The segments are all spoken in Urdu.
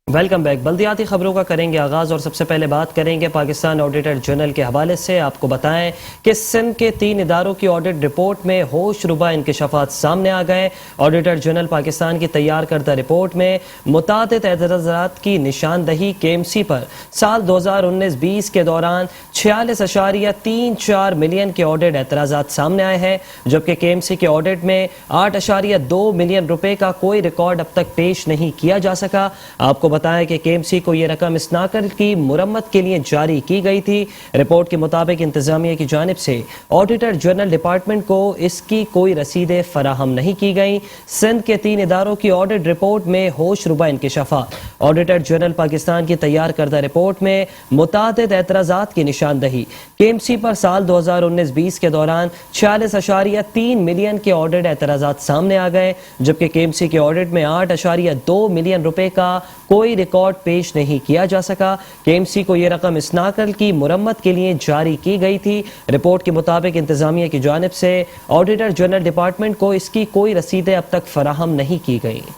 Welcome back. بلدیاتی خبروں کا کریں گے آغاز اور سب سے پہلے بات کریں گے پاکستان آڈیٹر جنرل کے حوالے سے۔ آپ کو بتائیں کہ سندھ کے 3 اداروں کی آڈٹ رپورٹ میں ہوش ربا انکشافات سامنے آ گئے۔ آڈیٹر جنرل پاکستان کی تیار کردہ رپورٹ میں متعدد اعتراضات کی نشاندہی کے ایم سی پر سال 2019-20 کے دوران 46.34 ملین کے آڈٹ اعتراضات سامنے آئے ہیں، جبکہ کے ایم سی کے آڈٹ میں 8.2 ملین روپے کا کوئی ریکارڈ اب تک پیش نہیں کیا جا سکا۔ آپ کو بتایا کہ کے ایم سی کو یہ رقم اس ناقل کی مرمت کے لیے جاری کی گئی تھی۔ رپورٹ کے مطابق انتظامیہ کی جانب سے آڈیٹر جنرل ڈپارٹمنٹ کو اس کی کوئی رسیدیں فراہم نہیں کی گئیں۔ سندھ کے 3 اداروں کی آڈٹ رپورٹ میں ہوش ربا انکشافات۔ آڈیٹر جنرل پاکستان کی تیار کردہ رپورٹ میں متعدد اعتراضات کی نشاندہی۔ کے ایم سی پر سال 2019-20 کے دوران 46.3 ملین کے آڈٹ اعتراضات سامنے آ گئے، جبکہ کے ایم سی کے آڈٹ میں 8.2 ملین روپے کا کوئی ریکارڈ پیش نہیں کیا جا سکا۔ کے ایم سی کو یہ رقم اس ناقل کی مرمت کے لیے جاری کی گئی تھی۔ رپورٹ کے مطابق انتظامیہ کی جانب سے آڈیٹر جنرل ڈپارٹمنٹ کو اس کی کوئی رسیدیں اب تک فراہم نہیں کی گئیں۔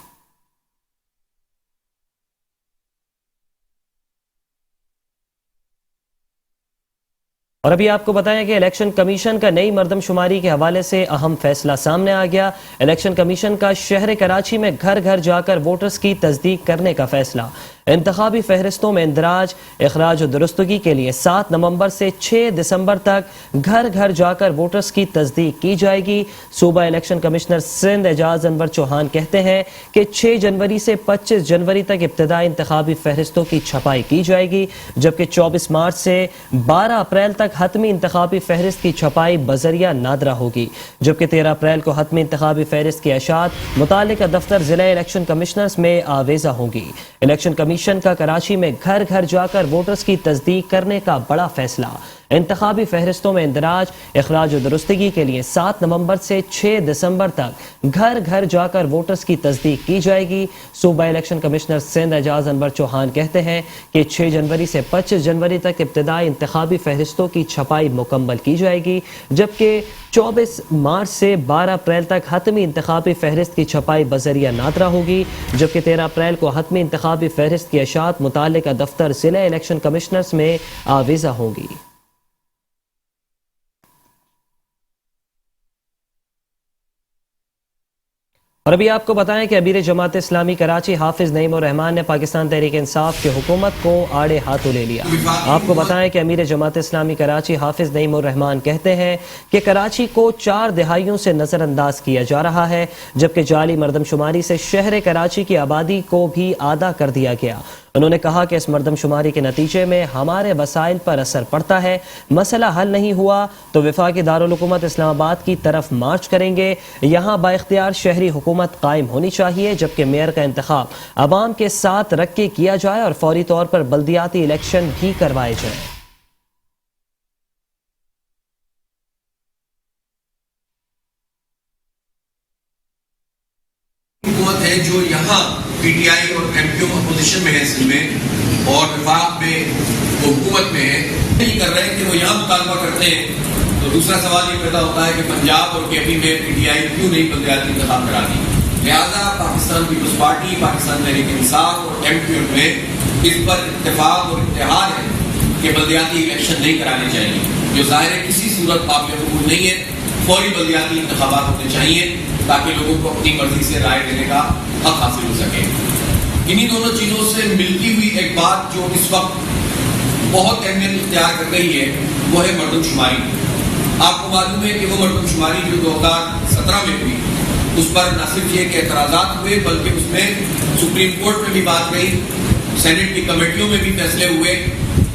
اور ابھی آپ کو بتائیں کہ الیکشن کمیشن کا نئی مردم شماری کے حوالے سے اہم فیصلہ سامنے آ گیا۔ الیکشن کمیشن کا شہر کراچی میں گھر گھر جا کر ووٹرز کی تصدیق کرنے کا فیصلہ۔ انتخابی فہرستوں میں اندراج، اخراج و درستگی کے لیے 7 نومبر سے 6 دسمبر تک گھر گھر جا کر ووٹرز کی تصدیق کی جائے گی۔ صوبہ الیکشن کمشنر سندھ اعجاز انور چوہان کہتے ہیں کہ 6 جنوری سے 25 جنوری تک ابتدائی انتخابی فہرستوں کی چھپائی کی جائے گی، جبکہ 24 مارچ سے 12 اپریل تک حتمی انتخابی فہرست کی چھپائی بذریعہ نادرہ ہوگی، جبکہ 13 اپریل کو حتمی انتخابی فہرست کی اشاعت متعلقہ دفتر ضلع الیکشن کمشنرز میں آویزہ ہوں گی۔ الیکشن کمیشن کا کراچی میں گھر گھر جا کر ووٹرز کی تصدیق کرنے کا بڑا فیصلہ۔ انتخابی فہرستوں میں اندراج، اخراج و درستگی کے لیے 7 نومبر سے 6 دسمبر تک گھر گھر جا کر ووٹرز کی تصدیق کی جائے گی۔ صوبہ الیکشن کمشنر سندھ اعجاز انور چوہان کہتے ہیں کہ 6 جنوری سے 25 جنوری تک ابتدائی انتخابی فہرستوں کی چھپائی مکمل کی جائے گی، جبکہ 24 مارچ سے 12 اپریل تک حتمی انتخابی فہرست کی چھپائی بذریعہ نادرہ ہوگی، جبکہ 13 اپریل کو حتمی انتخابی فہرست کی اشاعت متعلقہ دفتر ضلع الیکشن کمشنرز میں آویزہ ہوں گی۔ اور ابھی آپ کو بتائیں کہ امیر جماعت اسلامی کراچی حافظ نعیم الرحمان نے پاکستان تحریک انصاف کی حکومت کو آڑے ہاتھوں لے لیا۔ آپ کو بتائیں کہ امیر جماعت اسلامی کراچی حافظ نعیم الرحمان کہتے ہیں کہ کراچی کو 4 دہائیوں سے نظر انداز کیا جا رہا ہے، جبکہ جعلی مردم شماری سے شہر کراچی کی آبادی کو بھی آدھا کر دیا گیا۔ انہوں نے کہا کہ اس مردم شماری کے نتیجے میں ہمارے وسائل پر اثر پڑتا ہے، مسئلہ حل نہیں ہوا تو وفاقی دارالحکومت اسلام آباد کی طرف مارچ کریں گے۔ یہاں با اختیار شہری حکومت قائم ہونی چاہیے، جبکہ میئر کا انتخاب عوام کے ساتھ رکھ کے کیا جائے اور فوری طور پر بلدیاتی الیکشن بھی کروائے جائیں۔ حکومت ہے جو یہاں پی ٹی آئی اور ایم کیو اپوزیشن میں ہے سندھ میں اور وفاق میں وہ حکومت میں ہے، نہیں کر رہے کہ وہ یہاں مطالبہ کرتے ہیں، تو دوسرا سوال یہ پیدا ہوتا ہے کہ پنجاب اور کے پی میں پی ٹی آئی کیوں نہیں بلدیاتی انتخاب کراتی۔ لہٰذا پاکستان پیپلز پارٹی، پاکستان تحریک انصاف اور ایم کیو میں اس پر اتفاق اور اتحاد ہے کہ بلدیاتی الیکشن نہیں کرانے چاہیے، جو ظاہر ہے کسی صورت قابل قبول نہیں ہے۔ فوری بلدیاتی انتخابات ہونے چاہیے تاکہ لوگوں کو اپنی مرضی سے رائے دینے کا حق حاصل ہو سکے۔ انہی دونوں چیزوں سے ملتی ہوئی ایک بات جو اس وقت بہت اہمیت اختیار کر رہی ہے وہ ہے مردم شماری۔ آپ کو معلوم ہے کہ وہ مردم شماری جو 2017 میں ہوئی، اس پر نہ صرف یہ کہ اعتراضات ہوئے بلکہ اس میں سپریم کورٹ میں بھی بات گئی، سینٹ کی کمیٹیوں میں بھی فیصلے ہوئے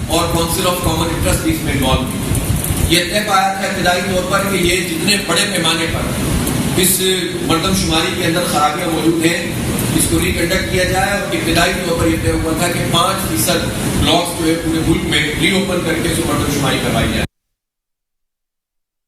اور کونسل آف کامن انٹرسٹ بھی اس میں انوالو ہوئی۔ یہ طے پایا تھا ابتدائی طور پر کہ یہ جتنے بڑے پیمانے پر اس مردم شماری کے اندر خرابیاں موجود ہیں اس کو ریکنڈکٹ کیا جائے، اور ابتدائی طور پر یہ طے ہوا تھا کہ 5% بلاکس جو ہے پورے ملک میں ری اوپن کر کے اس کو مردم شماری کروائی جائے۔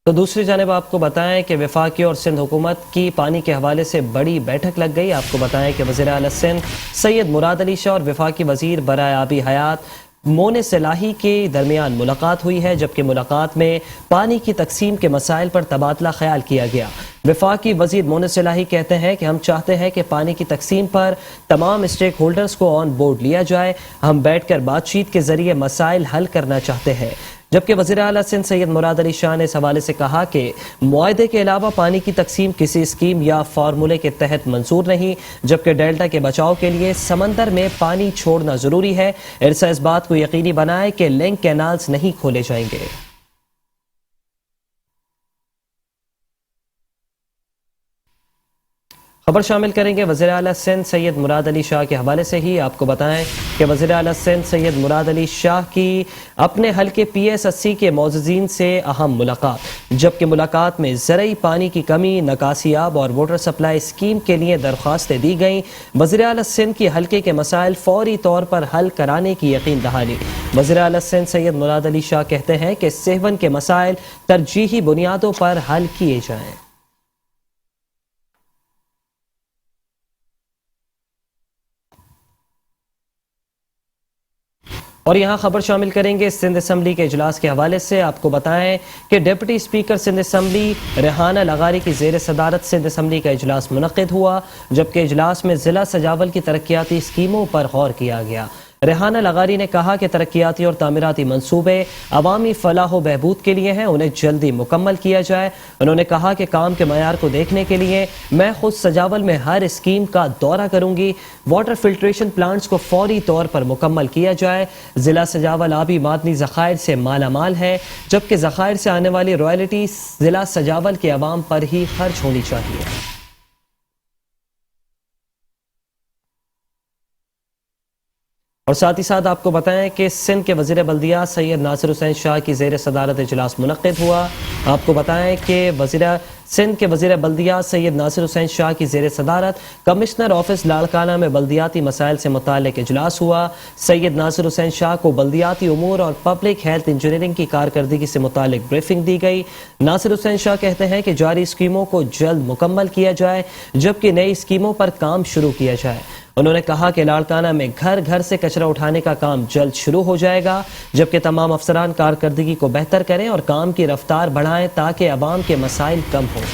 تو دوسری جانب آپ کو بتائیں کہ وفاقی اور سندھ حکومت کی پانی کے حوالے سے بڑی بیٹھک لگ گئی۔ آپ کو بتائیں کہ وزیر اعلیٰ سندھ سید مراد علی شاہ اور وفاقی وزیر برائے آبی حیات مونے سلاہی کے درمیان ملاقات ہوئی ہے، جبکہ ملاقات میں پانی کی تقسیم کے مسائل پر تبادلہ خیال کیا گیا۔ وفاقی وزیر مونے سلاہی کہتے ہیں کہ ہم چاہتے ہیں کہ پانی کی تقسیم پر تمام اسٹیک ہولڈرز کو آن بورڈ لیا جائے۔ ہم بیٹھ کر بات چیت کے ذریعے مسائل حل کرنا چاہتے ہیں۔ جبکہ وزیر اعلیٰ سندھ سید مراد علی شاہ نے اس حوالے سے کہا کہ معاہدے کے علاوہ پانی کی تقسیم کسی اسکیم یا فارمولے کے تحت منظور نہیں، جبکہ ڈیلٹا کے بچاؤ کے لیے سمندر میں پانی چھوڑنا ضروری ہے۔ ارسا اس بات کو یقینی بنائے کہ لنک کینالز نہیں کھولے جائیں گے۔ خبر شامل کریں گے وزیر اعلیٰ سندھ سید مراد علی شاہ کے حوالے سے ہی۔ آپ کو بتائیں کہ وزیر اعلیٰ سندھ سید مراد علی شاہ کی اپنے حلقے PS80 کے معززین سے اہم ملاقات، جبکہ ملاقات میں زرعی پانی کی کمی، نکاسی آب اور واٹر سپلائی اسکیم کے لیے درخواستیں دی گئیں۔ وزیر اعلیٰ سندھ کی حلقے کے مسائل فوری طور پر حل کرانے کی یقین دہانی۔ وزیر اعلیٰ سندھ سید مراد علی شاہ کہتے ہیں کہ سیون کے مسائل ترجیحی بنیادوں پر حل کیے جائیں۔ اور یہاں خبر شامل کریں گے سندھ اسمبلی کے اجلاس کے حوالے سے۔ آپ کو بتائیں کہ deputy speaker Sindh assembly Rehana لغاری کی زیر صدارت سندھ اسمبلی کا اجلاس منعقد ہوا، جبکہ اجلاس میں ضلع سجاول کی ترقیاتی اسکیموں پر غور کیا گیا۔ ریحانہ لغاری نے کہا کہ ترقیاتی اور تعمیراتی منصوبے عوامی فلاح و بہبود کے لیے ہیں، انہیں جلدی مکمل کیا جائے۔ انہوں نے کہا کہ کام کے معیار کو دیکھنے کے لیے میں خود سجاول میں ہر اسکیم کا دورہ کروں گی۔ واٹر فلٹریشن پلانٹس کو فوری طور پر مکمل کیا جائے۔ ضلع سجاول آبی معدنی ذخائر سے مالا مال ہے، جبکہ ذخائر سے آنے والی رائلٹی ضلع سجاول کے عوام پر ہی خرچ ہونی چاہیے۔ اور ساتھ ہی ساتھ آپ کو بتائیں کہ سندھ کے وزیر بلدیات سید ناصر حسین شاہ کی زیر صدارت اجلاس منعقد ہوا۔ آپ کو بتائیں کہ سندھ کے وزیر بلدیات سید ناصر حسین شاہ کی زیر صدارت کمشنر آفس لاڑکانہ میں بلدیاتی مسائل سے متعلق اجلاس ہوا۔ سید ناصر حسین شاہ کو بلدیاتی امور اور پبلک ہیلتھ انجینئرنگ کی کارکردگی سے متعلق بریفنگ دی گئی۔ ناصر حسین شاہ کہتے ہیں کہ جاری اسکیموں کو جلد مکمل کیا جائے، جبکہ نئی اسکیموں پر کام شروع کیا جائے۔ انہوں نے کہا کہ لاڑکانہ میں گھر گھر سے کچرا اٹھانے کا کام جلد شروع ہو جائے گا، جبکہ تمام افسران کارکردگی کو بہتر کریں اور کام کی رفتار بڑھائیں تاکہ عوام کے مسائل کم ہوں۔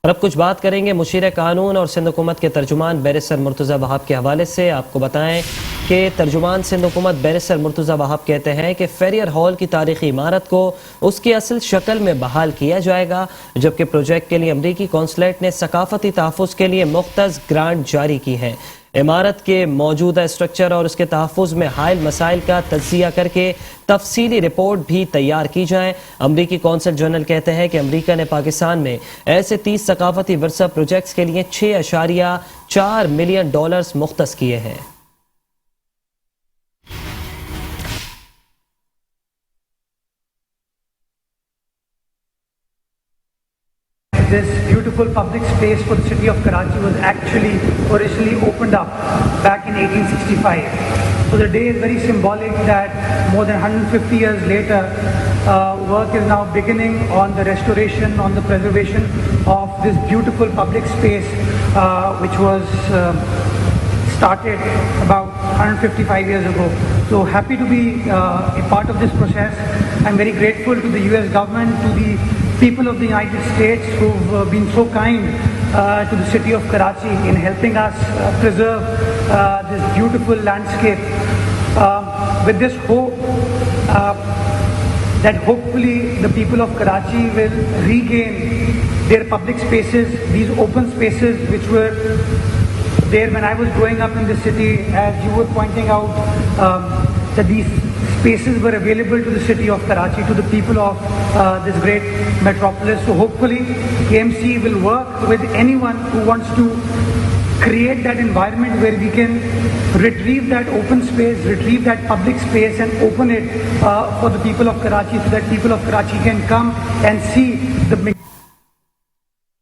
اور اب کچھ بات کریں گے مشیر قانون اور سندھ حکومت کے ترجمان بیرسٹر مرتضی وہاب کے حوالے سے۔ آپ کو بتائیں کہ ترجمان سندھ حکومت بیرسٹر مرتضی وہاب کہتے ہیں کہ فیریئر ہال کی تاریخی عمارت کو اس کی اصل شکل میں بحال کیا جائے گا، جبکہ پروجیکٹ کے لیے امریکی قونصلیٹ نے ثقافتی تحفظ کے لیے مختص گرانٹ جاری کی ہے۔ عمارت کے موجودہ اسٹرکچر اور اس کے تحفظ میں حائل مسائل کا تجزیہ کر کے تفصیلی رپورٹ بھی تیار کی جائیں۔ امریکی قونصل جنرل کہتے ہیں کہ امریکہ نے پاکستان میں ایسے 30 ثقافتی ورثہ پروجیکٹس کے لیے $6.4 ملین مختص کیے ہیں۔ This beautiful public space for the city of Karachi was actually originally opened up back in 1865. So the day is very symbolic that more than 150 years later, work is now beginning on the restoration, on the preservation of this beautiful public space, which was started about 155 years ago. So happy to be a part of this process. I'm very grateful to the US government, to the people of the United States who've been so kind to the city of Karachi in helping us preserve this beautiful landscape, with this hope that hopefully the people of Karachi will regain their public spaces, these open spaces which were there when I was growing up in the city, as you were pointing out, that these spaces were available to the city of Karachi, to the people of this great metropolis. So hopefully KMC will work with anyone who wants to create that environment where we can retrieve that open space, retrieve that public space and open it for the people of Karachi, so that people of Karachi can come and see the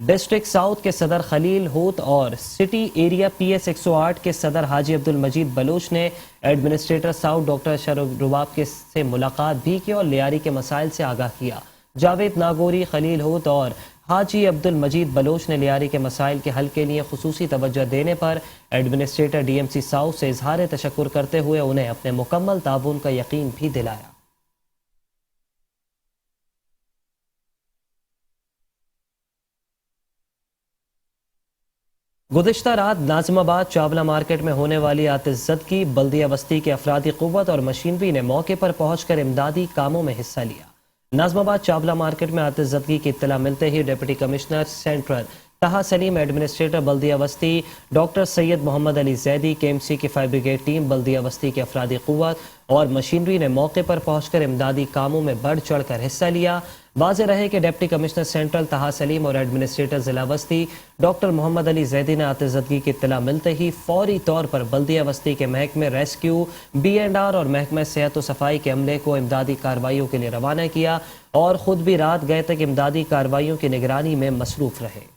district south کے صدر خلیل ہوت اور سٹی ایریا پی ایس 108 کے صدر حاجی عبد المجید بلوچ نے ایڈمنسٹریٹر ساؤتھ ڈاکٹر اشرف رباب سے ملاقات بھی کی اور لیاری کے مسائل سے آگاہ کیا۔ جاوید ناگوری، خلیل ہوت اور حاجی عبد المجید بلوچ نے لیاری کے مسائل کے حل کے لیے خصوصی توجہ دینے پر administrator D M C South سے اظہار تشکر کرتے ہوئے انہیں اپنے مکمل تعاون کا یقین بھی دلایا۔ گزشتہ رات ناظم آباد چاولہ مارکیٹ میں ہونے والی آتش زدگی، بلدیہ بستی کے افرادی قوت اور مشینری نے موقع پر پہنچ کر امدادی کاموں میں حصہ لیا۔ ناظم آباد چاولہ مارکیٹ میں آتش زدگی کی اطلاع ملتے ہی ڈپٹی کمشنر سینٹرل طہا سلیم، ایڈمنسٹریٹر بلدیہ بستی ڈاکٹر سید محمد علی زیدی، کے ایم سی کی فائر بریگیڈ ٹیم، بلدیہ بستی کے افرادی قوت اور مشینری نے موقع پر پہنچ کر امدادی کاموں میں بڑھ چڑھ کر حصہ لیا۔ واضح رہے کہ ڈپٹی کمشنر سینٹرل طہا سلیم اور ایڈمنسٹریٹر ضلع بستی ڈاکٹر محمد علی زیدی نے آتش زدگی کی اطلاع ملتے ہی فوری طور پر بلدیہ بستی کے محکمہ ریسکیو، B&R اور محکمہ صحت و صفائی کے عملے کو امدادی کارروائیوں کے لیے روانہ کیا اور خود بھی رات گئے تک امدادی کارروائیوں کی نگرانی میں مصروف رہے۔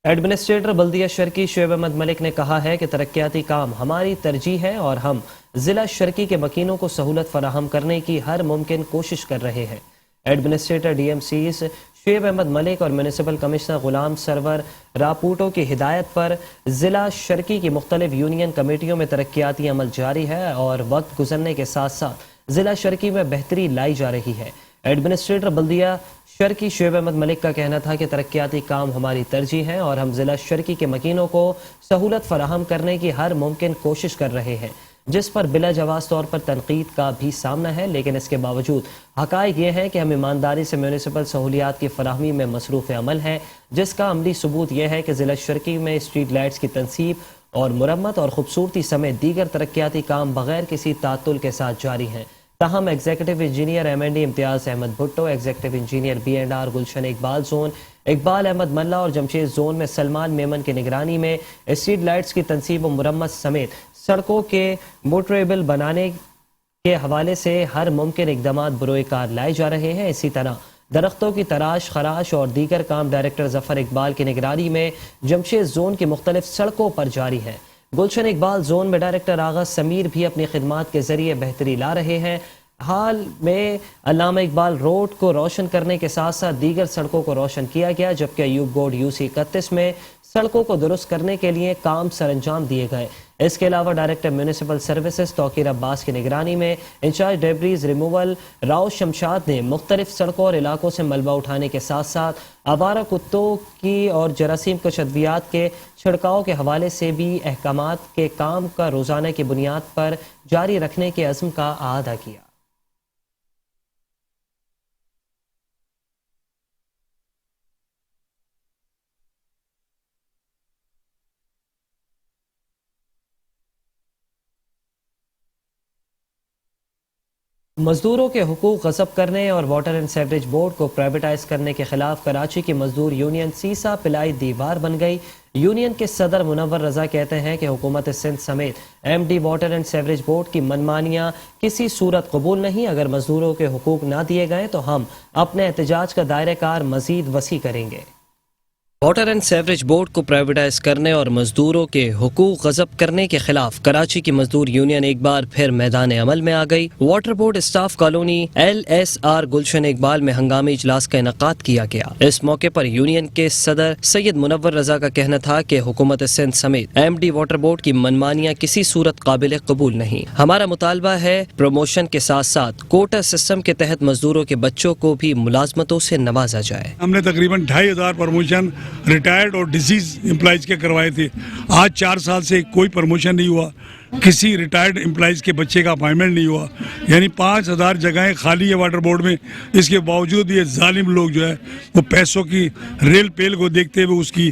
ایڈمنسٹریٹر بلدیہ شرکی شعیب احمد ملک نے کہا ہے کہ ترقیاتی کام ہماری ترجیح ہے اور ہم ضلع شرکی کے مکینوں کو سہولت فراہم کرنے کی ہر ممکن کوشش کر رہے ہیں۔ Administrator D M Cs Shoaib Ahmed Malik اور میونسپل کمشنر غلام سرور راپوٹو کی ہدایت پر ضلع شرکی کی مختلف یونین کمیٹیوں میں ترقیاتی عمل جاری ہے اور وقت گزرنے کے ساتھ ساتھ ضلع شرکی میں بہتری لائی جا رہی ہے۔ ایڈمنسٹریٹر بلدیہ شرکی شعیب احمد ملک کا کہنا تھا کہ ترقیاتی کام ہماری ترجیح ہے اور ہم ضلع شرکی کے مکینوں کو سہولت فراہم کرنے کی ہر ممکن کوشش کر رہے ہیں، جس پر بلا جواز طور پر تنقید کا بھی سامنا ہے، لیکن اس کے باوجود حقائق یہ ہے کہ ہم ایمانداری سے میونسپل سہولیات کی فراہمی میں مصروف عمل ہیں، جس کا عملی ثبوت یہ ہے کہ ضلع شرکی میں اسٹریٹ لائٹس کی تنصیب اور مرمت اور خوبصورتی سمیت دیگر ترقیاتی کام بغیر کسی تعطل کے ساتھ جاری ہیں۔ تاہم executive engineer M&D Imtiaz Ahmed Bhutto, executive engineer B&R Gulshan Iqbal zone, Iqbal Ahmed Mulla اور جمشید زون میں سلمان میمن کی نگرانی میں اسٹریٹ لائٹس کی تنصیب و مرمت سمیت سڑکوں کے موٹریبل بنانے کے حوالے سے ہر ممکن اقدامات بروئے کار لائے جا رہے ہیں۔ اسی طرح درختوں کی تراش، خراش اور دیگر کام ڈائریکٹر ظفر اقبال کی نگرانی میں جمشید زون کی مختلف سڑکوں پر جاری ہیں۔ گلشن اقبال زون میں ڈائریکٹر آغا سمیر بھی اپنی خدمات کے ذریعے بہتری لا رہے ہیں۔ حال میں علامہ اقبال روڈ کو روشن کرنے کے ساتھ ساتھ دیگر سڑکوں کو روشن کیا گیا، جبکہ ایوب گوڈ UC 31 میں سڑکوں کو درست کرنے کے لیے کام سر انجام دیے گئے۔ اس کے علاوہ ڈائریکٹر میونسپل سروسز توقیر عباس کی نگرانی میں انچارج ڈیبریز ریموول راؤ شمشاد نے مختلف سڑکوں اور علاقوں سے ملبہ اٹھانے کے ساتھ ساتھ آوارہ کتوں کی اور جراثیم کش ادویات کے چھڑکاؤ کے حوالے سے بھی احکامات کے کام کا روزانہ کی بنیاد پر جاری رکھنے کے عزم کا اعادہ کیا۔ مزدوروں کے حقوق غصب کرنے اور واٹر اینڈ سیوریج بورڈ کو پرائیویٹائز کرنے کے خلاف کراچی کی مزدور یونین سیسا پلائی دیوار بن گئی۔ یونین کے صدر منور رضا کہتے ہیں کہ حکومت سندھ سمیت MD water and sewerage board کی منمانیاں کسی صورت قبول نہیں۔ اگر مزدوروں کے حقوق نہ دیے گئے تو ہم اپنے احتجاج کا دائرہ کار مزید وسیع کریں گے۔ واٹر اینڈ سیوریج بورڈ کو پرائیویٹائز کرنے اور مزدوروں کے حقوق غصب کرنے کے خلاف کراچی کی مزدور یونین ایک بار پھر میدان عمل میں آ گئی۔ Water board staff colony LSR Gulshan Iqbal میں ہنگامی اجلاس کا انعقاد کیا گیا۔ اس موقع پر یونین کے صدر سید منور رضا کا کہنا تھا کہ حکومت سندھ سمیت MD واٹر بورڈ کی منمانیاں کسی صورت قابل قبول نہیں۔ ہمارا مطالبہ ہے پروموشن کے ساتھ ساتھ کوٹا سسٹم کے تحت مزدوروں کے بچوں کو بھی ملازمتوں سے نوازا جائے۔ ہم نے تقریباً 2500 پروموشن ریٹائرڈ اور ڈیزیز امپلائیز کے کروائے تھے۔ آج 4 سال سے کوئی پروموشن نہیں ہوا، کسی ریٹائرڈ امپلائیز کے بچے کا اپائنٹمنٹ نہیں ہوا، یعنی 5000 جگہیں خالی ہے واٹر بورڈ میں۔ اس کے باوجود یہ ظالم لوگ جو ہے وہ پیسوں کی ریل پیل کو دیکھتے ہوئے اس کی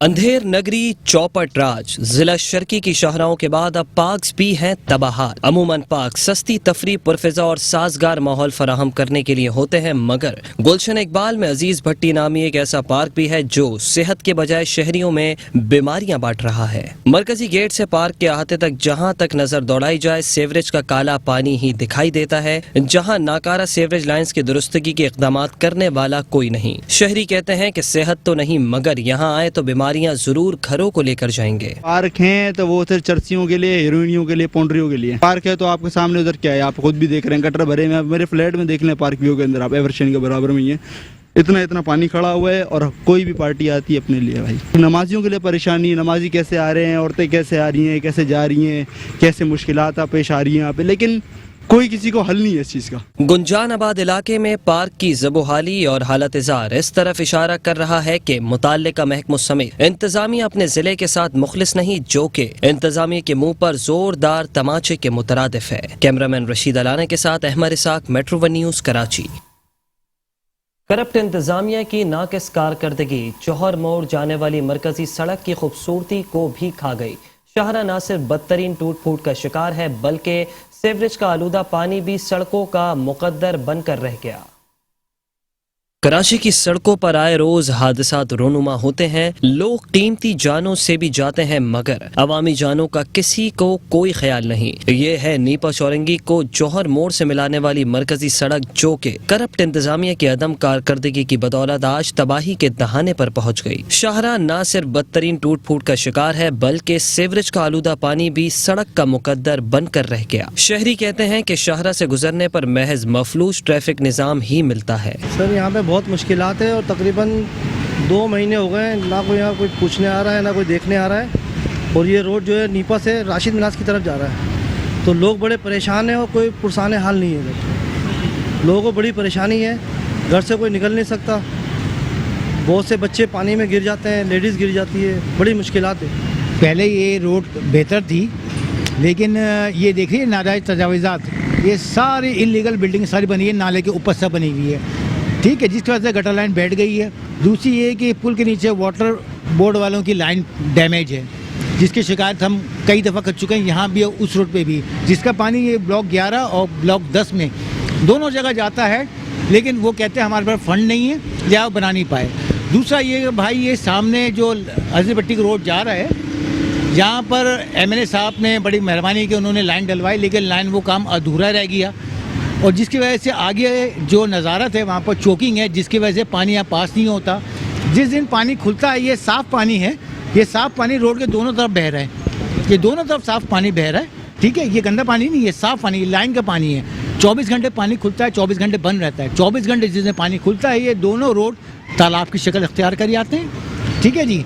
اندھیر نگری چوپٹ راج ضلع شرکی کی شاہراہوں کے بعد اب پارکس بھی ہیں تباہات۔ عموماً پارک سستی تفریح، پرفضا اور سازگار ماحول فراہم کرنے کے لیے ہوتے ہیں، مگر گلشن اقبال میں عزیز بھٹی نامی ایک ایسا پارک بھی ہے جو صحت کے بجائے شہریوں میں بیماریاں بانٹ رہا ہے۔ مرکزی گیٹ سے پارک کے احاطے تک جہاں تک نظر دوڑائی جائے سیوریج کا کالا پانی ہی دکھائی دیتا ہے، جہاں ناکارہ سیوریج لائنز کی درستگی کے اقدامات کرنے والا کوئی نہیں۔ شہری کہتے ہیں کہ صحت تو نہیں مگر یہاں آئے تو بیماریاں ضرور گھروں کو لے کر جائیں گے۔ پارک ہیں تو وہ صرف چرسیوں کے لیے، ہیروئنیوں کے لیے، پونڈریوں کے لیے۔ پارک ہے تو آپ کے سامنے ادھر کیا ہے، آپ خود بھی دیکھ رہے ہیں، گٹر بھرے میں میرے فلیٹ میں دیکھ لیں، پارک ویو کے اندر آپ ایورشن کے برابر میں ہی ہے، اتنا پانی کھڑا ہوا ہے، اور کوئی بھی پارٹی آتی ہے اپنے لیے بھائی نمازیوں کے لیے پریشانی، نمازی کیسے آ رہے ہیں، عورتیں کیسے آ رہی ہیں، کیسے جا رہی ہیں، کیسے مشکلات پیش آ رہی ہیں یہاں پہ، لیکن کوئی کسی کو حل نہیں ہے اس چیز کا۔ گنجان آباد علاقے میں پارک کی زبوحالی اور حالت زار اس طرف اشارہ کر رہا ہے کہ متعلقہ محکموں سمیت انتظامیہ اپنے ضلع کے ساتھ مخلص نہیں، جو کہ انتظامیہ کے منہ پر زوردار تماچے کے مترادف ہے۔ کیمرامین رشید علانہ کے ساتھ Ahmed Ishaq, metro one news, Karachi. Corrupt انتظامیہ کی ناقص کارکردگی جوہر موڑ جانے والی مرکزی سڑک کی خوبصورتی کو بھی کھا گئی۔ شاہراہ نہ صرف بدترین ٹوٹ پھوٹ کا شکار ہے بلکہ سیوریج کا آلودہ پانی بھی سڑکوں کا مقدر بن کر رہ گیا۔ کراچی کی سڑکوں پر آئے روز حادثات رونما ہوتے ہیں، لوگ قیمتی جانوں سے بھی جاتے ہیں مگر عوامی جانوں کا کسی کو کوئی خیال نہیں۔ یہ ہے نیپا چورنگی کو جوہر موڑ سے ملانے والی مرکزی سڑک، جو کہ کرپٹ انتظامیہ کی عدم کارکردگی کی بدولت آج تباہی کے دہانے پر پہنچ گئی۔ شاہراہ نہ صرف بدترین ٹوٹ پھوٹ کا شکار ہے بلکہ سیوریج کا آلودہ پانی بھی سڑک کا مقدر بن کر رہ گیا۔ شہری کہتے ہیں کہ شاہراہ سے گزرنے پر محض مفلوج ٹریفک نظام ہی ملتا ہے۔ سر یہاں پہ بہت مشکلات ہیں اور تقریباً 2 مہینے ہو گئے ہیں، نہ کوئی یہاں کوئی پوچھنے آ رہا ہے نہ کوئی دیکھنے آ رہا ہے، اور یہ روڈ جو ہے نیپا سے راشد میناز کی طرف جا رہا ہے، تو لوگ بڑے پریشان ہیں اور کوئی پرسان حال نہیں ہے ادھر۔ لوگوں کو بڑی پریشانی ہے، گھر سے کوئی نکل نہیں سکتا، بہت سے بچے پانی میں گر جاتے ہیں، لیڈیز گر جاتی ہے، بڑی مشکلات ہے۔ پہلے یہ روڈ بہتر تھی لیکن یہ دیکھیے ناجائز تجاوزات، یہ ساری انلیگل بلڈنگ ساری بنی ہے، نالے کے اوپر سے بنی ہوئی ہے، ٹھیک ہے، جس کی وجہ سے گٹر لائن بیٹھ گئی ہے۔ دوسری یہ کہ پل کے نیچے واٹر بورڈ والوں کی لائن ڈیمیج ہے، جس کی شکایت ہم کئی دفعہ کر چکے ہیں، یہاں بھی اور اس روڈ پہ بھی، جس کا پانی یہ بلاک 11 اور بلاک 10 میں دونوں جگہ جاتا ہے، لیکن وہ کہتے ہیں ہمارے پاس فنڈ نہیں ہے یا وہ بنا نہیں پائے۔ دوسرا یہ کہ بھائی یہ سامنے جو عزیز بھٹی کا روڈ جا رہا ہے، یہاں پر ایم ایل اے صاحب نے بڑی مہربانی کی، انہوں نے لائن ڈلوائی، لیکن لائن وہ کام ادھورا رہ گیا، اور جس کی وجہ سے آگے جو نظارت ہے وہاں پر چوکنگ ہے، جس کی وجہ سے پانی یہاں پاس نہیں ہوتا۔ جس دن پانی کھلتا ہے یہ صاف پانی ہے، یہ صاف پانی روڈ کے دونوں طرف بہہ رہا ہے، یہ دونوں طرف صاف پانی بہہ رہا ہے، ٹھیک ہے، یہ گندا پانی نہیں، یہ صاف پانی، یہ لائن کا پانی ہے۔ 24 گھنٹے پانی کھلتا ہے، 24 گھنٹے بند رہتا ہے، 24 گھنٹے جس دن پانی کھلتا ہے یہ دونوں روڈ تالاب کی شکل اختیار کر جاتے ہیں، ٹھیک ہے جی،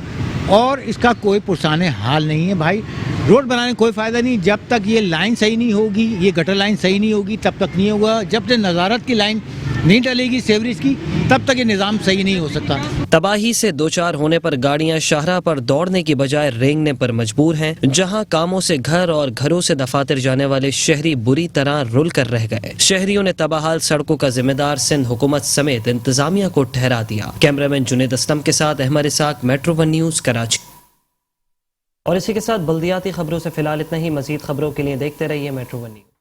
اور اس کا کوئی پرسان حال نہیں ہے۔ بھائی روڈ بنانے کا کوئی فائدہ نہیں، جب تک یہ لائن صحیح نہیں ہوگی، یہ گٹر لائن صحیح نہیں ہوگی تب تک نہیں ہوگا، جب تک نظارت کی لائن نہیں ڈلے گی سیوریج کی تب تک یہ نظام صحیح نہیں ہو سکتا۔ تباہی سے دوچار ہونے پر گاڑیاں شاہراہ پر دوڑنے کی بجائے رینگنے پر مجبور ہیں، جہاں کاموں سے گھر اور گھروں سے دفاتر جانے والے شہری بری طرح رل کر رہ گئے۔ شہریوں نے تباہال سڑکوں کا ذمہ دار سندھ حکومت سمیت انتظامیہ کو ٹھہرا دیا۔ کیمرامین جنید اسلم کے ساتھ Ahmed Ishaq, metro one news, Karachi. اور اسی کے ساتھ بلدیاتی خبروں سے فی الحال اتنا ہی، مزید خبروں کے لیے دیکھتے رہیے میٹرو ون نیوز۔